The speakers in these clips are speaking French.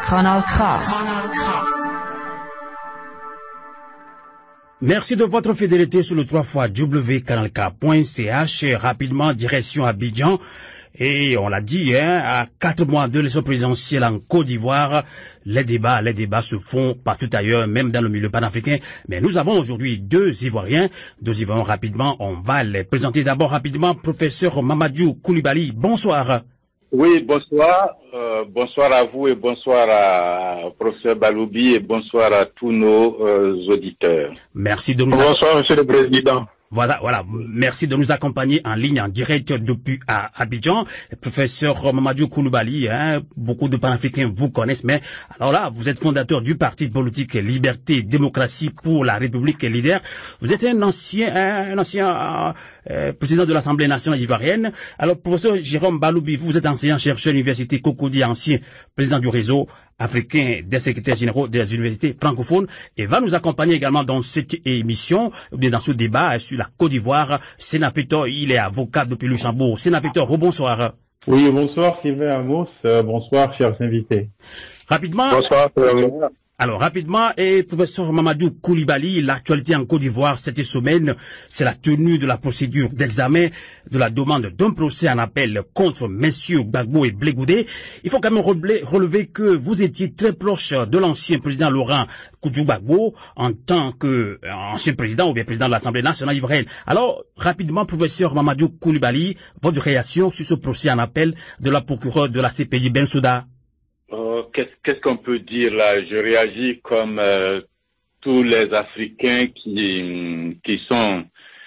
Kanal K. Merci de votre fidélité sur le 3xWcanalK.ch. Rapidement, direction Abidjan. Et on l'a dit, à 4 mois de l'élection présidentielle en Côte d'Ivoire, les débats se font partout ailleurs, même dans le milieu panafricain. Mais nous avons aujourd'hui deux Ivoiriens rapidement. On va les présenter d'abord rapidement. Professeur Mamadou Koulibaly, bonsoir. Oui, bonsoir. Bonsoir à vous et bonsoir à professeur Baloubi et bonsoir à tous nos auditeurs. Merci de nous Bonsoir, monsieur le président. Voilà. Merci de nous accompagner en ligne, en direct depuis Abidjan. Professeur Mamadou Koulibaly, beaucoup de panafricains vous connaissent, mais alors là, vous êtes fondateur du parti politique Liberté, Démocratie pour la République Leader. Vous êtes un ancien président de l'Assemblée nationale ivoirienne. Alors, professeur Jérôme Baloubi, vous êtes enseignant-chercheur à l'université Cocody, ancien président du réseau africain des secrétaires généraux des universités francophones, et va nous accompagner également dans cette émission, ou bien dans ce débat sur la Côte d'Ivoire. Sénateur, il est avocat depuis Luxembourg. Sénateur, rebonsoir. Oui, bonsoir Sylvain Amos, bonsoir chers invités. Rapidement. Bonsoir. Alors, rapidement, professeur Mamadou Koulibaly, l'actualité en Côte d'Ivoire cette semaine, c'est la tenue de la procédure d'examen de la demande d'un procès en appel contre messieurs Gbagbo et Blé Goudé. Il faut quand même relever que vous étiez très proche de l'ancien président Laurent Gbagbo en tant que ancien président ou bien président de l'Assemblée nationale ivoirienne. Alors, rapidement, professeur Mamadou Koulibaly, votre réaction sur ce procès en appel de la procureure de la CPJ Bensouda? Qu'est-ce qu'on peut dire là? Je réagis comme tous les Africains qui sont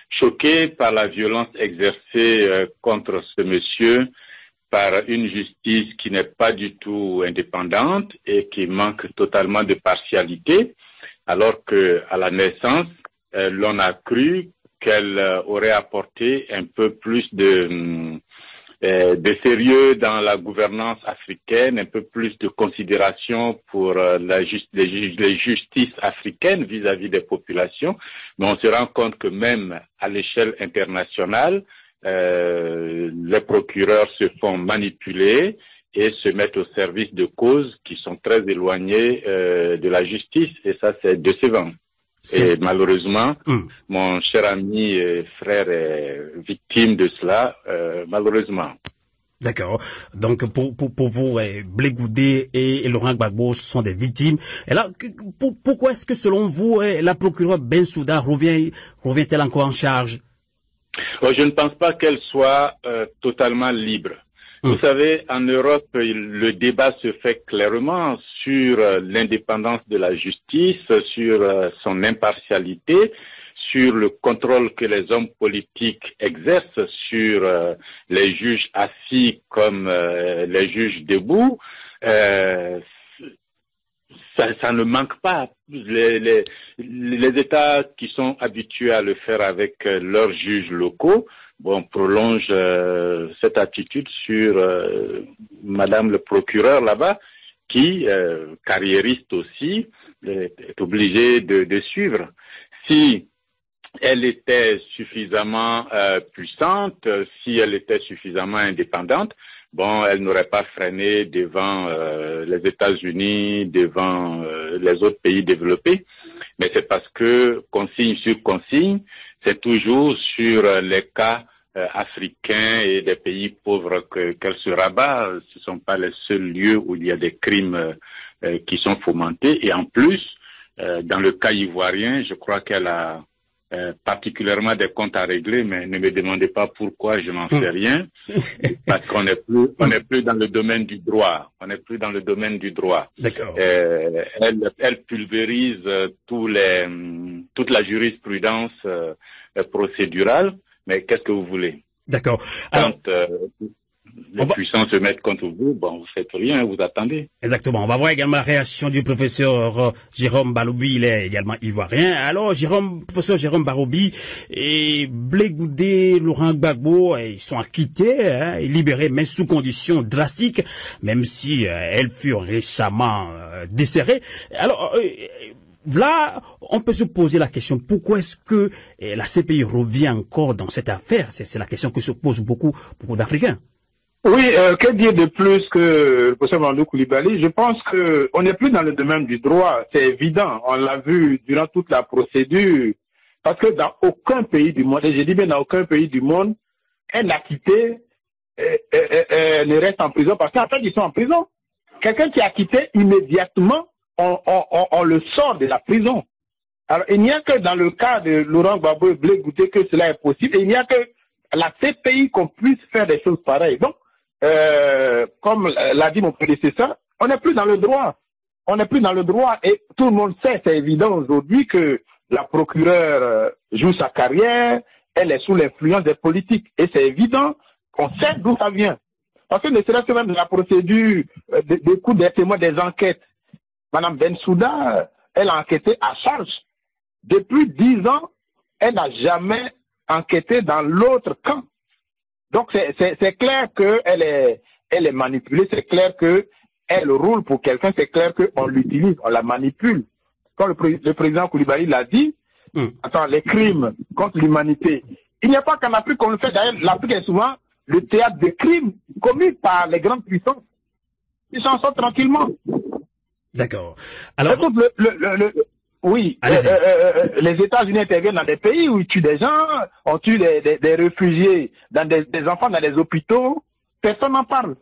choqués par la violence exercée contre ce monsieur par une justice qui n'est pas du tout indépendante et qui manque totalement de partialité, alors que à la naissance, l'on a cru qu'elle aurait apporté un peu plus de sérieux dans la gouvernance africaine, un peu plus de considération pour les justices africaines vis-à-vis des populations. Mais on se rend compte que même à l'échelle internationale, les procureurs se font manipuler et se mettent au service de causes qui sont très éloignées de la justice. Et ça, c'est décevant. Et malheureusement, mon cher ami et frère est victime de cela, malheureusement. D'accord. Donc, pour vous, Blé Goudé et Laurent Gbagbo sont des victimes. Et là, pourquoi est-ce que, selon vous, la procureure Bensouda revient-elle encore en charge? Je ne pense pas qu'elle soit totalement libre. Vous savez, en Europe, le débat se fait clairement sur l'indépendance de la justice, sur son impartialité, sur le contrôle que les hommes politiques exercent sur les juges assis comme les juges debout. Ça ne manque pas. Les États qui sont habitués à le faire avec leurs juges locaux, prolonge cette attitude sur Madame le procureur là-bas, qui, carriériste aussi, est obligée de suivre. Si elle était suffisamment puissante, si elle était suffisamment indépendante, elle n'aurait pas freiné devant les États-Unis, devant les autres pays développés. Mais c'est parce que consigne sur consigne, c'est toujours sur les cas africains et des pays pauvres qu'elle se rabat. Ce ne sont pas les seuls lieux où il y a des crimes qui sont fomentés. Et en plus, dans le cas ivoirien, je crois qu'elle a particulièrement des comptes à régler, mais ne me demandez pas pourquoi, je n'en sais rien, parce qu'on n'est plus dans le domaine du droit. On n'est plus dans le domaine du droit. D'accord. Elle pulvérise toute la jurisprudence procédurale, mais qu'est-ce que vous voulez? D'accord. Quand les puissants se mettent contre vous, vous faites rien, vous attendez. Exactement. On va voir également la réaction du professeur Jérôme Baloubi, il est également ivoirien. Alors, professeur Jérôme Baloubi et Blé Goudé, Laurent Gbagbo, ils sont acquittés, libérés, mais sous conditions drastiques, même si elles furent récemment desserrées. Alors, là, on peut se poser la question, pourquoi est-ce que la CPI revient encore dans cette affaire? C'est la question que se posent beaucoup d'Africains. Oui, que dire de plus que le professeur Mandou Koulibaly? Je pense que on n'est plus dans le domaine du droit, c'est évident. On l'a vu durant toute la procédure. Parce que dans aucun pays du monde, et je dis bien dans aucun pays du monde, un acquitté ne reste en prison parce qu'en fait, ils sont en prison. Quelqu'un qui est acquitté, immédiatement, on le sort de la prison. Alors, il n'y a que dans le cas de Laurent Gbagbo et Blé Goudé que cela est possible. Et il n'y a que la CPI qu'on puisse faire des choses pareilles. Donc, comme l'a dit mon prédécesseur, on n'est plus dans le droit. On n'est plus dans le droit et tout le monde sait, c'est évident aujourd'hui que la procureure joue sa carrière, elle est sous l'influence des politiques et c'est évident qu'on sait d'où ça vient. Parce que ne serait-ce que même de la procédure d'écoute des témoins des enquêtes, Madame Bensouda, elle a enquêté à charge. Depuis 10 ans, elle n'a jamais enquêté dans l'autre camp. Donc c'est clair qu'elle est manipulée, c'est clair qu'elle roule pour quelqu'un, c'est clair qu'on l'utilise, on la manipule. Comme le président Koulibaly l'a dit, les crimes contre l'humanité, il n'y a pas qu'en Afrique qu'on le fait. D'ailleurs, l'Afrique est souvent le théâtre de crimes commis par les grandes puissances. Ils s'en sortent tranquillement. D'accord. Alors, oui, les États-Unis interviennent dans des pays où ils tuent des gens, on tue des réfugiés, des enfants dans les hôpitaux, personne n'en parle.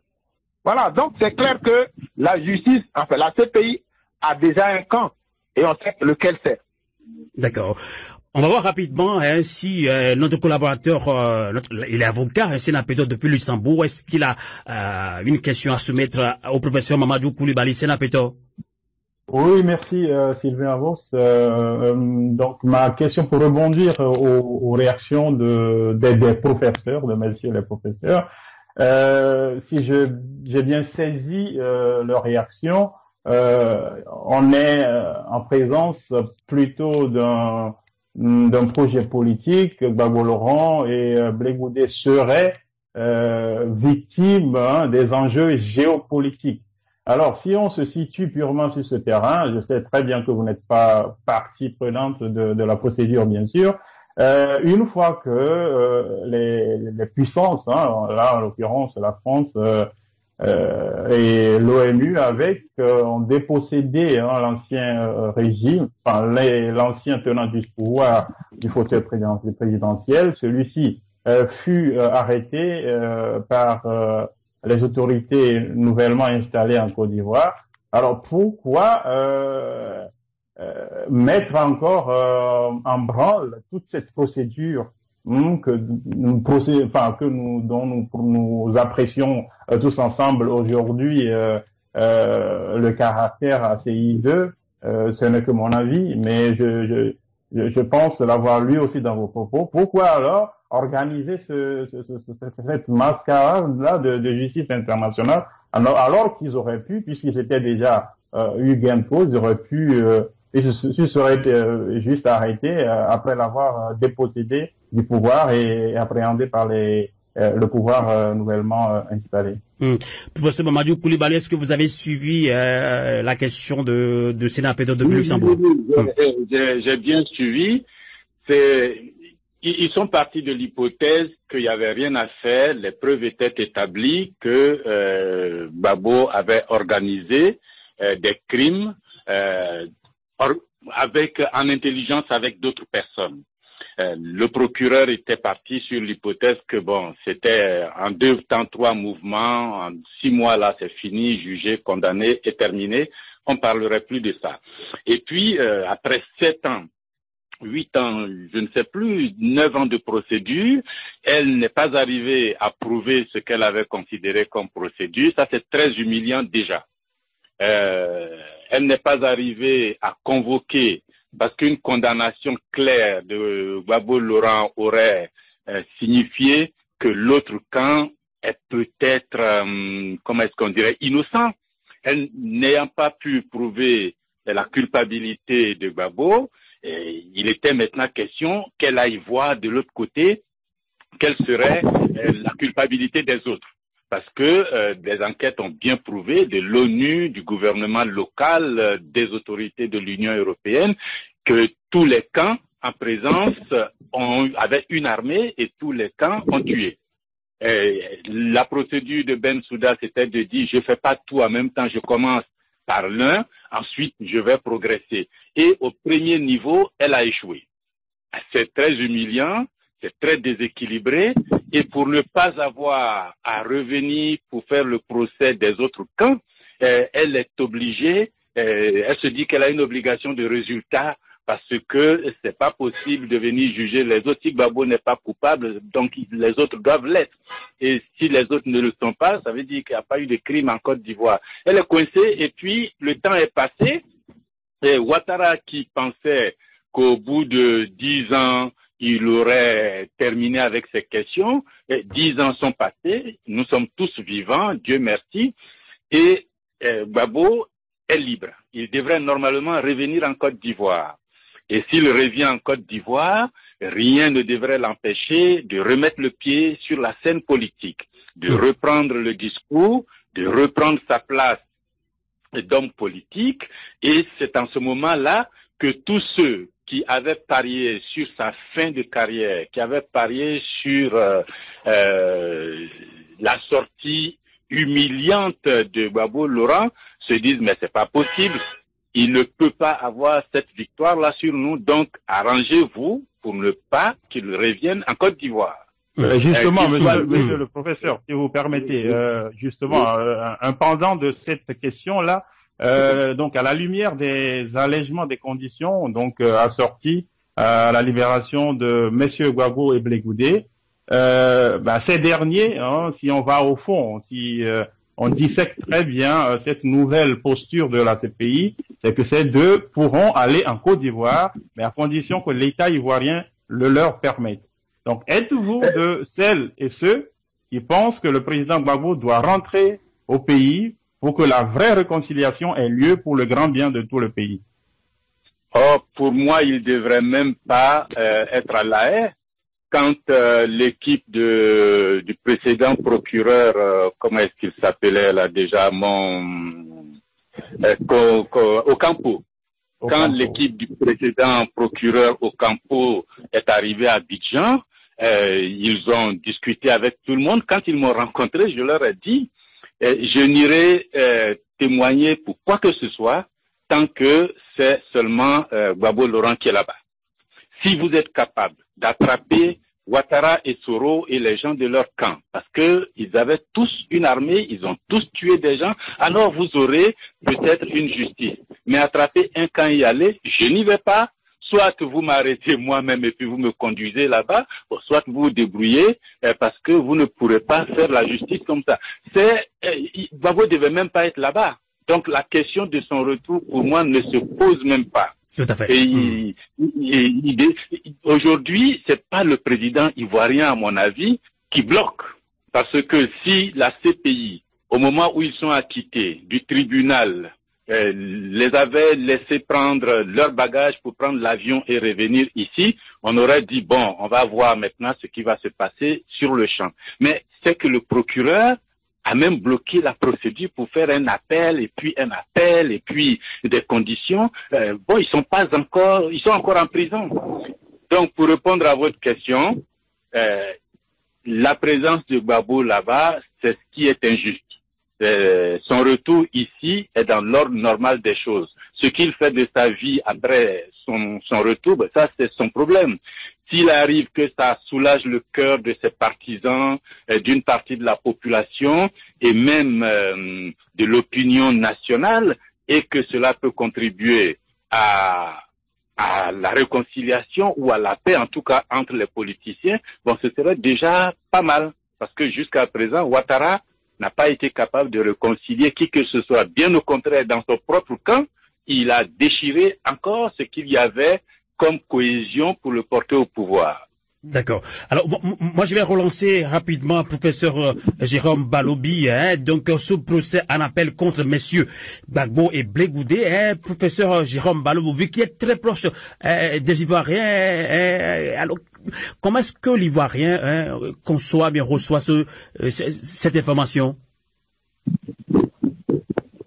Voilà, donc c'est clair que la justice, enfin la CPI a déjà un camp et on sait lequel c'est. D'accord. On va voir rapidement si notre collaborateur, il est avocat, sénateur depuis Luxembourg, est-ce qu'il a une question à soumettre au professeur Mamadou Koulibaly, sénateur? Oui, merci Sylvain Avos. Donc ma question pour rebondir aux réactions des professeurs, de messieurs les professeurs. Si j'ai bien saisi leur réaction, on est en présence plutôt d'un projet politique. Gbagbo Laurent et Blé Goudé seraient victimes des enjeux géopolitiques. Alors, si on se situe purement sur ce terrain, je sais très bien que vous n'êtes pas partie prenante de la procédure, bien sûr. Une fois que les puissances, là en l'occurrence la France et l'ONU ont dépossédé l'ancien régime, enfin l'ancien tenant du pouvoir du fauteuil présidentiel, celui-ci fut arrêté par les autorités nouvellement installées en Côte d'Ivoire. Alors pourquoi mettre encore en branle toute cette procédure dont nous apprécions tous ensemble aujourd'hui le caractère assez hideux, ce n'est que mon avis, mais je pense l'avoir lu aussi dans vos propos. Pourquoi alors organiser cette mascarade-là de justice internationale alors qu'ils auraient pu, puisqu'ils étaient déjà eu gain de cause, ils auraient pu, ils se seraient juste arrêtés après l'avoir dépossédé du pouvoir et appréhendé par le pouvoir nouvellement installé. Professeur Mamadou Koulibaly, est-ce que vous avez suivi la question de sénateur de Luxembourg? J'ai bien suivi. Ils sont partis de l'hypothèse qu'il n'y avait rien à faire. Les preuves étaient établies que Gbagbo avait organisé des crimes en intelligence avec d'autres personnes. Le procureur était parti sur l'hypothèse que c'était en 2 temps 3 mouvements, en 6 mois là c'est fini, jugé, condamné et terminé. On parlerait plus de ça. Et puis après 7 ans, 8 ans, je ne sais plus, 9 ans de procédure, elle n'est pas arrivée à prouver ce qu'elle avait considéré comme procédure. Ça, c'est très humiliant déjà. Elle n'est pas arrivée à convoquer, parce qu'une condamnation claire de Gbagbo Laurent aurait signifié que l'autre camp est peut-être, comment est-ce qu'on dirait, innocent. Elle n'ayant pas pu prouver la culpabilité de Gbagbo, il était maintenant question qu'elle aille voir de l'autre côté quelle serait la culpabilité des autres. Parce que des enquêtes ont bien prouvé, de l'ONU, du gouvernement local, des autorités de l'Union européenne, que tous les camps en présence avaient une armée et tous les camps ont tué. La procédure de Bensouda, c'était de dire, je fais pas tout en même temps, je commence par l'un, ensuite je vais progresser. Et au premier niveau, elle a échoué. C'est très humiliant, c'est très déséquilibré, et pour ne pas avoir à revenir pour faire le procès des autres camps, elle est obligée, elle se dit qu'elle a une obligation de résultat, parce que c'est pas possible de venir juger les autres. Si Gbagbo n'est pas coupable, donc les autres doivent l'être. Et si les autres ne le sont pas, ça veut dire qu'il n'y a pas eu de crime en Côte d'Ivoire. Elle est coincée, et puis le temps est passé, et Ouattara qui pensait qu'au bout de 10 ans, il aurait terminé avec ces questions. 10 ans sont passés, nous sommes tous vivants, Dieu merci, et Gbagbo est libre. Il devrait normalement revenir en Côte d'Ivoire. Et s'il revient en Côte d'Ivoire, rien ne devrait l'empêcher de remettre le pied sur la scène politique, de reprendre le discours, de reprendre sa place d'homme politique. Et c'est en ce moment-là que tous ceux qui avaient parié sur sa fin de carrière, qui avaient parié sur la sortie humiliante de Gbagbo Laurent, se disent mais c'est pas possible. Il ne peut pas avoir cette victoire-là sur nous, donc arrangez-vous pour ne pas qu'il revienne en Côte d'Ivoire. Justement, monsieur le professeur, si vous permettez, justement, un pendant de cette question-là, donc à la lumière des allègements des conditions, donc assortis à la libération de messieurs Gbagbo et Blé Goudé, ces derniers, si on va au fond, si on dissèque très bien cette nouvelle posture de la CPI, c'est que ces deux pourront aller en Côte d'Ivoire, mais à condition que l'État ivoirien le leur permette. Donc, êtes-vous de celles et ceux qui pensent que le président Gbagbo doit rentrer au pays pour que la vraie réconciliation ait lieu pour le grand bien de tout le pays? Oh, pour moi, il devrait même pas être à La Haye. Quand l'équipe du précédent procureur, comment est-ce qu'il s'appelait là déjà, Ocampo. Quand l'équipe du précédent procureur Ocampo est arrivée à Abidjan, ils ont discuté avec tout le monde. Quand ils m'ont rencontré, je leur ai dit, je n'irai témoigner pour quoi que ce soit tant que c'est seulement Gbagbo Laurent qui est là-bas. Si vous êtes capable d'attraper Ouattara et Soro et les gens de leur camp, parce que ils avaient tous une armée, ils ont tous tué des gens, alors vous aurez peut-être une justice. Mais attraper un camp et y aller, je n'y vais pas. Soit vous m'arrêtez moi-même et puis vous me conduisez là-bas, soit vous vous débrouillez parce que vous ne pourrez pas faire la justice comme ça. Gbagbo ne devait même pas être là-bas. Donc la question de son retour, pour moi, ne se pose même pas. Tout à fait. Aujourd'hui, c'est pas le président ivoirien, à mon avis, qui bloque. Parce que si la CPI, au moment où ils sont acquittés du tribunal, les avait laissé prendre leurs bagages pour prendre l'avion et revenir ici, on aurait dit, bon, on va voir maintenant ce qui va se passer sur le champ. Mais c'est que le procureur a même bloqué la procédure pour faire un appel et puis des conditions. Ils sont encore en prison. Donc, pour répondre à votre question, la présence de Gbagbo là-bas, c'est ce qui est injuste. Son retour ici est dans l'ordre normal des choses. Ce qu'il fait de sa vie après son retour, ça c'est son problème. S'il arrive que ça soulage le cœur de ses partisans, d'une partie de la population et même de l'opinion nationale, et que cela peut contribuer à la réconciliation ou à la paix, en tout cas entre les politiciens, ce serait déjà pas mal. Parce que jusqu'à présent, Ouattara n'a pas été capable de réconcilier qui que ce soit. Bien au contraire, dans son propre camp, il a déchiré encore ce qu'il y avait comme cohésion pour le porter au pouvoir. D'accord. Alors, moi, je vais relancer rapidement professeur Jérôme Balobi, donc ce procès en appel contre messieurs Gbagbo et Blé Goudé, professeur Jérôme Balobi, vu qu'il est très proche des Ivoiriens, alors, comment est-ce que l'Ivoirien conçoit, bien reçoit cette information?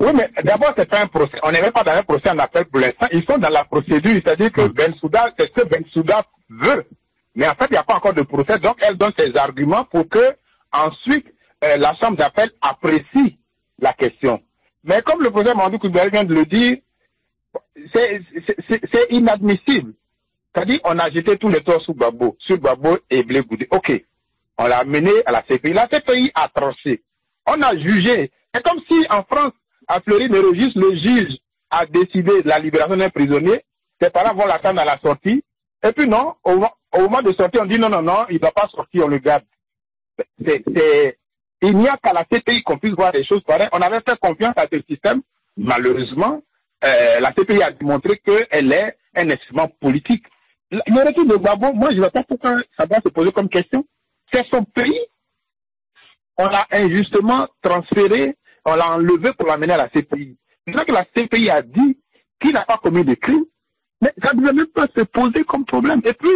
Oui, mais d'abord, c'est pas un procès. On n'est même pas dans un procès en appel pour l'instant. Ils sont dans la procédure, c'est-à-dire que Bensouda, c'est ce que Bensouda veut. Mais en fait, il n'y a pas encore de procès, donc elle donne ses arguments pour que ensuite, la chambre d'appel apprécie la question. Mais comme le professeur Mamadou Coulibaly vient de le dire, c'est inadmissible. C'est-à-dire, on a jeté tous les torts sur Gbagbo et Blé Goudé. Ok, on l'a amené à la CPI. La CPI a tranché. On a jugé. C'est comme si en France, à Fleury-Mérogis, le juge a décidé de la libération d'un prisonnier. Ses parents vont l'attendre à la sortie. Et puis non, au moment de sortir, on dit non, il ne doit pas sortir, on le garde. Il n'y a qu'à la CPI qu'on puisse voir des choses pareilles. On avait fait confiance à ce système. Malheureusement, la CPI a démontré qu'elle est un instrument politique. Le retour de Gbagbo, moi je ne vois pas pourquoi ça doit se poser comme question. C'est son pays. On l'a injustement transféré, on l'a enlevé pour l'amener à la CPI. C'est vrai que la CPI a dit qu'il n'a pas commis de crime, mais ça ne devait même pas se poser comme problème. Et puis,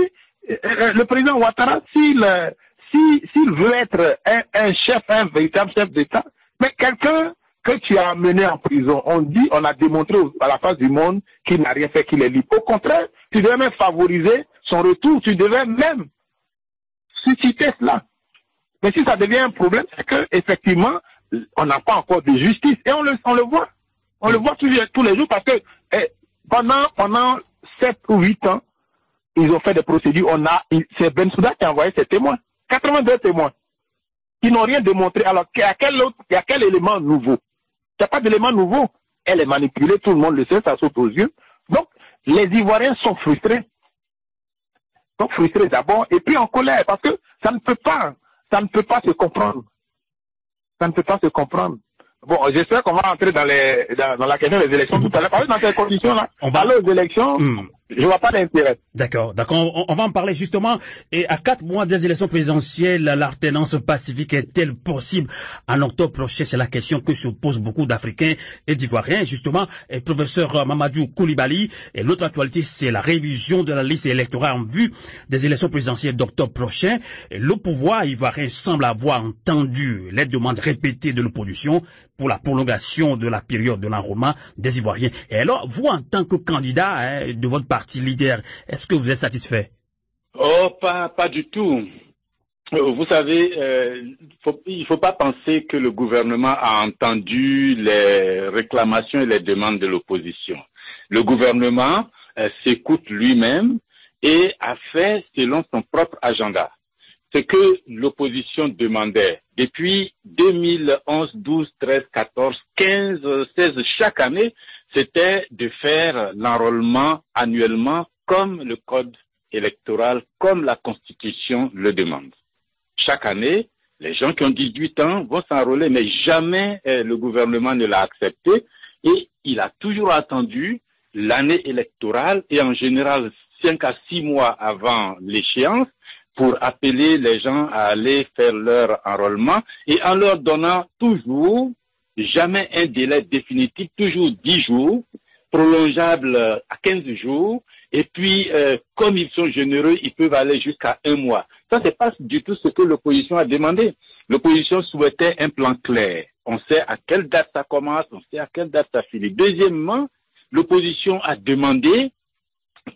le président Ouattara, s'il veut être un chef, un véritable chef d'État, mais quelqu'un que tu as amené en prison, on a démontré à la face du monde qu'il n'a rien fait, qu'il est libre. Au contraire, tu devais même favoriser son retour, tu devais même susciter cela. Mais si ça devient un problème, c'est que effectivement, on n'a pas encore de justice. Et on le voit. On le voit tous les jours parce que pendant 7 ou 8 ans, ils ont fait des procédures. C'est Bensouda qui a envoyé ses témoins. 82 témoins. Qui n'ont rien démontré. Alors, il y a quel élément nouveau? Il n'y a pas d'élément nouveau. Elle est manipulée, tout le monde le sait, ça saute aux yeux. Donc, les Ivoiriens sont frustrés. Sont frustrés d'abord, et puis en colère, parce que ça ne peut pas se comprendre. Ça ne peut pas se comprendre. Bon, j'espère qu'on va entrer dans la question des élections tout à l'heure. Parce que dans ces conditions-là, on va aller aux élections, je vois pas d'intérêt. D'accord. On va en parler justement. Et à 4 mois des élections présidentielles, l'alternance pacifique est-elle possible en octobre prochain? C'est la question que se posent beaucoup d'Africains et d'Ivoiriens. Justement, et professeur Mamadou Coulibaly. Et l'autre actualité, c'est la révision de la liste électorale en vue des élections présidentielles d'octobre prochain. Et le pouvoir ivoirien semble avoir entendu les demandes répétées de l'opposition pour la prolongation de la période de l'enrôlement des Ivoiriens. Et alors, vous, en tant que candidat de votre parti leader, est-ce que vous êtes satisfait? Oh, pas du tout. Vous savez, il faut pas penser que le gouvernement a entendu les réclamations et les demandes de l'opposition. Le gouvernement s'écoute lui-même et a fait selon son propre agenda. Ce que l'opposition demandait depuis 2011, 12, 13, 14, 15, 16, chaque année, c'était de faire l'enrôlement annuellement comme le code électoral, comme la Constitution le demande. Chaque année, les gens qui ont 18 ans vont s'enrôler, mais jamais le gouvernement ne l'a accepté et il a toujours attendu l'année électorale et en général 5 à 6 mois avant l'échéance pour appeler les gens à aller faire leur enrôlement et en leur donnant toujours, jamais un délai définitif, toujours 10 jours, prolongeable à 15 jours, et puis comme ils sont généreux, ils peuvent aller jusqu'à 1 mois. Ça, c'est pas du tout ce que l'opposition a demandé. L'opposition souhaitait un plan clair. On sait à quelle date ça commence, on sait à quelle date ça finit. Deuxièmement, l'opposition a demandé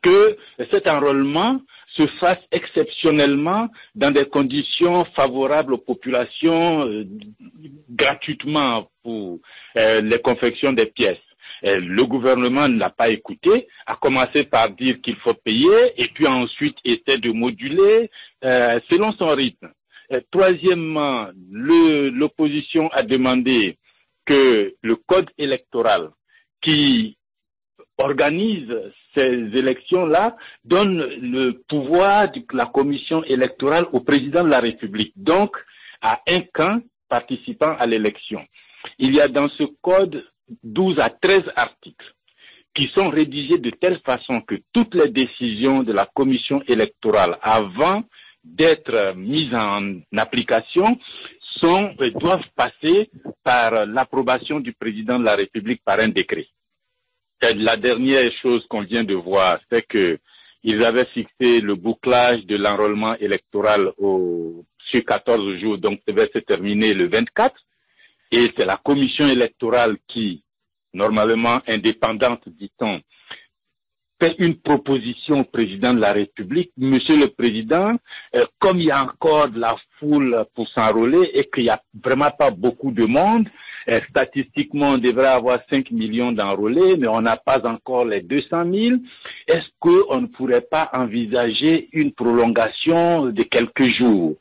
que cet enrôlement se fasse exceptionnellement dans des conditions favorables aux populations gratuitement pour les confections des pièces. Le gouvernement ne l'a pas écouté, a commencé par dire qu'il faut payer et puis ensuite essaie de moduler selon son rythme. Troisièmement, l'opposition a demandé que le code électoral qui organise ces élections-là donne le pouvoir de la commission électorale au président de la République, donc à un camp participant à l'élection. Il y a dans ce code 12 à 13 articles qui sont rédigés de telle façon que toutes les décisions de la commission électorale avant d'être mises en application doivent passer par l'approbation du président de la République par un décret. La dernière chose qu'on vient de voir, c'est que ils avaient fixé le bouclage de l'enrôlement électoral sur 14 jours, donc devait se terminer le 24. Et c'est la commission électorale qui, normalement indépendante, dit-on, fait une proposition au président de la République. Monsieur le Président, comme il y a encore de la foule pour s'enrôler et qu'il n'y a vraiment pas beaucoup de monde, statistiquement, on devrait avoir 5 millions d'enrôlés, mais on n'a pas encore les 200 000. Est-ce qu'on ne pourrait pas envisager une prolongation de quelques jours?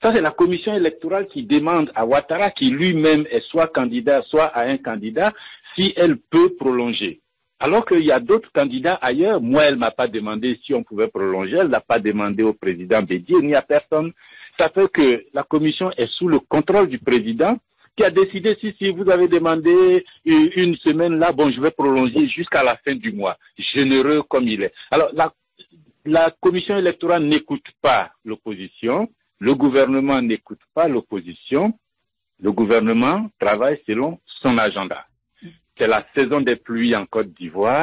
Ça, c'est la commission électorale qui demande à Ouattara, qui lui-même est soit candidat, soit à un candidat, si elle peut prolonger. Alors qu'il y a d'autres candidats ailleurs. Moi, elle m'a pas demandé si on pouvait prolonger. Elle n'a pas demandé au président Bédié, ni à personne. Ça fait que la commission est sous le contrôle du président qui a décidé, si vous avez demandé une semaine là, bon, je vais prolonger jusqu'à la fin du mois. Généreux comme il est. Alors, la commission électorale n'écoute pas l'opposition. Le gouvernement n'écoute pas l'opposition. Le gouvernement travaille selon son agenda. C'est la saison des pluies en Côte d'Ivoire.